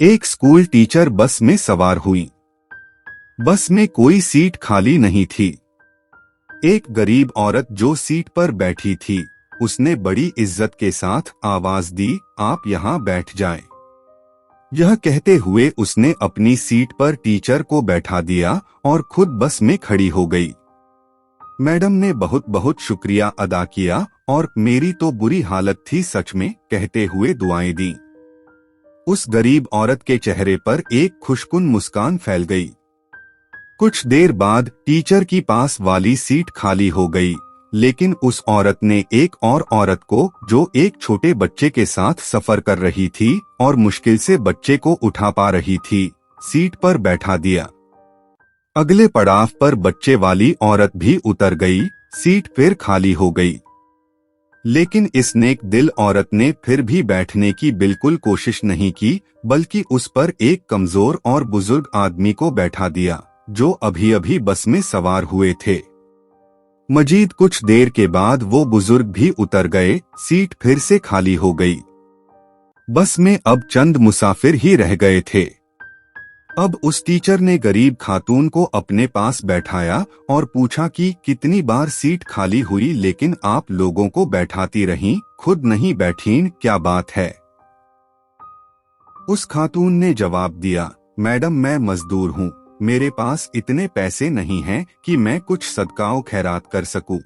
एक school teacher बस में सवार हुई। बस में कोई सीट खाली नहीं थी। एक गरीब औरत जो सीट पर बैठी थी, उसने बड़ी इज्जत के साथ आवाज दी, आप यहाँ बैठ जाएं। यह कहते हुए उसने अपनी सीट पर टीचर को बैठा दिया और खुद बस में खड़ी हो गई। मैडम ने बहुत बहुत शुक्रिया अदा किया और मेरी तो बुरी हालत थी सच में, कहते हुए दुआएं दी। उस गरीब औरत के चेहरे पर एक खुशकुन मुस्कान फैल गई। कुछ देर बाद टीचर की पास वाली सीट खाली हो गई, लेकिन उस औरत ने एक और औरत को, जो एक छोटे बच्चे के साथ सफर कर रही थी और मुश्किल से बच्चे को उठा पा रही थी, सीट पर बैठा दिया। अगले पड़ाव पर बच्चे वाली औरत भी उतर गई, सीट फिर खाली हो गई। लेकिन इस नेक दिल औरत ने फिर भी बैठने की बिल्कुल कोशिश नहीं की, बल्कि उस पर एक कमजोर और बुजुर्ग आदमी को बैठा दिया, जो अभी अभी बस में सवार हुए थे। मजीद कुछ देर के बाद वो बुजुर्ग भी उतर गए, सीट फिर से खाली हो गई। बस में अब चंद मुसाफिर ही रह गए थे। अब उस टीचर ने गरीब खातून को अपने पास बैठाया और पूछा कि कितनी बार सीट खाली हुई, लेकिन आप लोगों को बैठाती रहीं, खुद नहीं बैठीं, क्या बात है? उस खातून ने जवाब दिया, मैडम मैं मजदूर हूँ, मेरे पास इतने पैसे नहीं हैं कि मैं कुछ सदकाओ खैरात कर सकूं।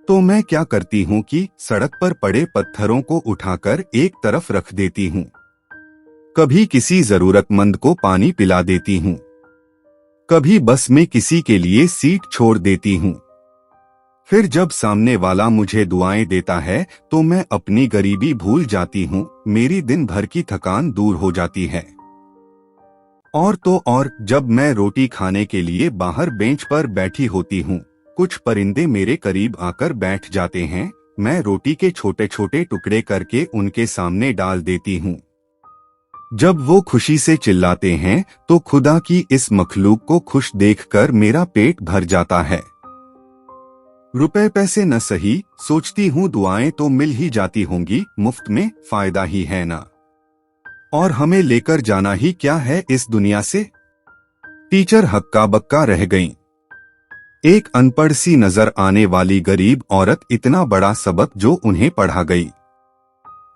तो मैं क्या करती हूँ कि सड़क पर पड़े पत्थरों को उठाकर एक तरफ रख देती हूँ। कभी किसी जरूरतमंद को पानी पिला देती हूँ, कभी बस में किसी के लिए सीट छोड़ देती हूँ। फिर जब सामने वाला मुझे दुआएं देता है तो मैं अपनी गरीबी भूल जाती हूँ, मेरी दिन भर की थकान दूर हो जाती है। और तो और जब मैं रोटी खाने के लिए बाहर बेंच पर बैठी होती हूँ, कुछ परिंदे मेरे करीब आकर बैठ जाते हैं, मैं रोटी के छोटे छोटे टुकड़े करके उनके सामने डाल देती हूँ। जब वो खुशी से चिल्लाते हैं तो खुदा की इस मखलूक को खुश देखकर मेरा पेट भर जाता है। रुपए पैसे न सही, सोचती हूँ दुआएं तो मिल ही जाती होंगी, मुफ्त में फायदा ही है ना, और हमें लेकर जाना ही क्या है इस दुनिया से। टीचर हक्का बक्का रह गईं। एक अनपढ़ सी नजर आने वाली गरीब औरत इतना बड़ा सबक जो उन्हें पढ़ा गई।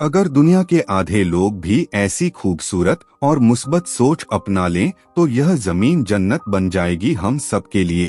अगर दुनिया के आधे लोग भी ऐसी खूबसूरत और मुस्बत सोच अपना लें तो यह जमीन जन्नत बन जाएगी हम सब के लिए।